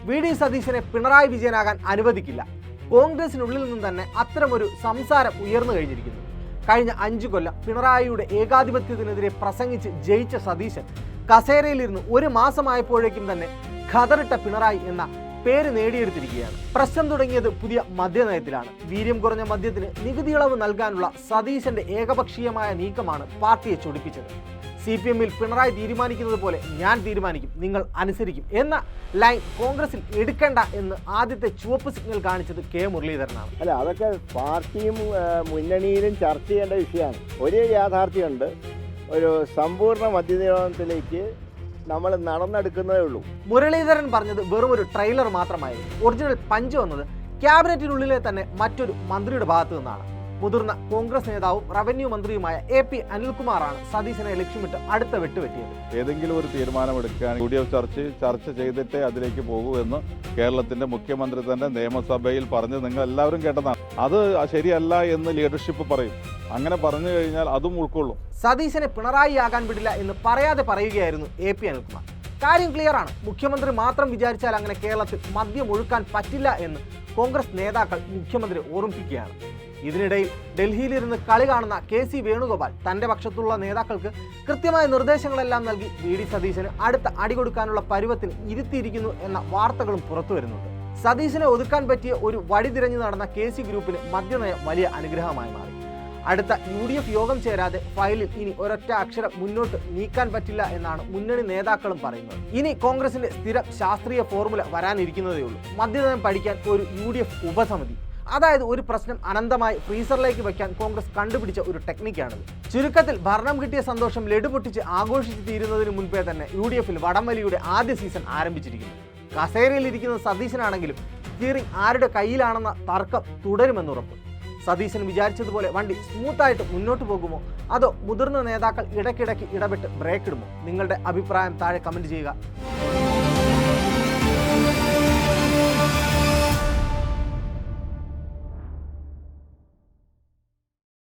VD. സതീശനെ പിണറായി വിജയനാകാൻ അനുവദിക്കില്ല. കോൺഗ്രസിനുള്ളിൽ നിന്ന് തന്നെ അത്തരമൊരു സംസാരം ഉയർന്നു കഴിഞ്ഞിരിക്കുന്നു. കഴിഞ്ഞ 5 കൊല്ലം പിണറായിയുടെ ഏകാധിപത്യത്തിനെതിരെ പ്രസംഗിച്ച് ജയിച്ച സതീശൻ കസേരയിലിരുന്ന് 1 മാസമായപ്പോഴേക്കും തന്നെ ഖദറിട്ട പിണറായി എന്ന പേര് നേടിയെടുത്തിരിക്കുകയാണ്. പ്രശ്നം തുടങ്ങിയത് പുതിയ മദ്യനയത്തിലാണ്. വീര്യം കുറഞ്ഞ മദ്യത്തിന് നികുതി ഇളവ് നൽകാനുള്ള സതീശന്റെ ഏകപക്ഷീയമായ നീക്കമാണ് പാർട്ടിയെ ചൊടിപ്പിച്ചത്. CPM-ൽ പിണറായി തീരുമാനിക്കുന്നത് പോലെ ഞാൻ തീരുമാനിക്കും, നിങ്ങൾ അനുസരിക്കും എന്ന ലൈൻ കോൺഗ്രസിൽ എടുക്കേണ്ട എന്ന് ആദ്യത്തെ ചുവപ്പ് സിഗ്നൽ കാണിച്ചത് കെ മുരളീധരനാണ്. അല്ല, അതൊക്കെ പാർട്ടിയും മുന്നണിയിലും ചർച്ച ചെയ്യേണ്ട വിഷയമാണ്. ഒരു യാഥാർത്ഥ്യമുണ്ട്, ഒരു സമ്പൂർണ്ണ മദ്യനിരോധനത്തിലേക്ക് നമ്മൾ നടന്നെടുക്കുന്നതേ ഉള്ളൂ. മുരളീധരൻ പറഞ്ഞത് വെറും ഒരു ട്രെയിലർ മാത്രമായിരുന്നു. ഒറിജിനൽ പഞ്ച് വന്നത് ക്യാബിനറ്റിനുള്ളിലെ തന്നെ മറ്റൊരു മന്ത്രിയുടെ ഭാഗത്തു നിന്നാണ്. മുതിർന്ന കോൺഗ്രസ് നേതാവും റവന്യൂ മന്ത്രിയുമായ AP അനിൽകുമാറാണ് സതീശനെ ലക്ഷ്യമിട്ട് അടുത്ത വെട്ടുവെട്ടിയത്. ഏതെങ്കിലും ഒരു തീരുമാനമെടുക്കാൻ UDF ചർച്ച ചെയ്തിട്ടേ അതിലേക്ക് പോകൂ എന്ന് കേരളത്തിന്റെ മുഖ്യമന്ത്രി തന്നെ നിയമസഭയിൽ പറഞ്ഞ് നിങ്ങൾ എല്ലാവരും കേട്ടതാണ്. അത് ശരിയല്ല എന്ന് ലീഡർഷിപ്പ് പറയും. അങ്ങനെ പറഞ്ഞു കഴിഞ്ഞാൽ അതും ഉൾക്കൊള്ളും. സതീശനെ പിണറായി ആകാൻ വിടില്ല എന്ന് പറയാതെ പറയുകയായിരുന്നു AP അനിൽകുമാർ. കാര്യം ക്ലിയർ ആണ്. മുഖ്യമന്ത്രി മാത്രം വിചാരിച്ചാൽ അങ്ങനെ കേരളത്തിൽ മദ്യം ഒഴുക്കാൻ പറ്റില്ല എന്ന് കോൺഗ്രസ് നേതാക്കൾ മുഖ്യമന്ത്രി ഓർമ്മിപ്പിക്കുകയാണ്. ഇതിനിടയിൽ ഡൽഹിയിലിരുന്ന് കളി കാണുന്ന KC വേണുഗോപാൽ തന്റെ പക്ഷത്തുള്ള നേതാക്കൾക്ക് കൃത്യമായ നിർദ്ദേശങ്ങളെല്ലാം നൽകി വി.ഡി. സതീശന് അടുത്ത അടി കൊടുക്കാനുള്ള പരുവത്തിന് ഇരുത്തിയിരിക്കുന്നു എന്ന വാർത്തകളും പുറത്തു വരുന്നുണ്ട്. സതീശനെ ഒതുക്കാൻ പറ്റിയ ഒരു വഴി തിരഞ്ഞു നടന്ന KC ഗ്രൂപ്പിന് മദ്യനയം വലിയ അനുഗ്രഹമായി മാറി. അടുത്ത UDF യോഗം ചേരാതെ ഫയലിൽ ഇനി ഒരൊറ്റ അക്ഷരം മുന്നോട്ട് നീക്കാൻ പറ്റില്ല എന്നാണ് മുന്നണി നേതാക്കളും പറയുന്നത്. ഇനി കോൺഗ്രസിന്റെ സ്ഥിരം ശാസ്ത്രീയ ഫോർമുല വരാനിരിക്കുന്നതേ ഉള്ളൂ. മദ്യനയം പഠിക്കാൻ ഒരു UDF ഉപസമിതി. അതായത് ഒരു പ്രശ്നം അനന്തമായി ഫ്രീസറിലേക്ക് വയ്ക്കാൻ കോൺഗ്രസ് കണ്ടുപിടിച്ച ഒരു ടെക്നിക്കാണിത്. ചുരുക്കത്തിൽ ഭരണം കിട്ടിയ സന്തോഷം ലഡു പൊട്ടിച്ച് ആഘോഷിച്ച് തീരുന്നതിന് മുൻപേ തന്നെ UDF-ൽ വടംവലിയുടെ ആദ്യ സീസൺ ആരംഭിച്ചിരിക്കുന്നു. കസേരയിലിരിക്കുന്ന സതീശനാണെങ്കിലും സ്റ്റിയറിംഗ് ആരുടെ കയ്യിലാണെന്ന തർക്കം തുടരുമെന്നുറപ്പ്. സതീശൻ വിചാരിച്ചതുപോലെ വണ്ടി സ്മൂത്തായിട്ട് മുന്നോട്ട് പോകുമോ, അതോ മുതിർന്ന നേതാക്കൾ ഇടയ്ക്കിടയ്ക്ക് ഇടപെട്ട് ബ്രേക്ക് ഇടുമോ? നിങ്ങളുടെ അഭിപ്രായം താഴെ കമൻറ്റ് ചെയ്യുക.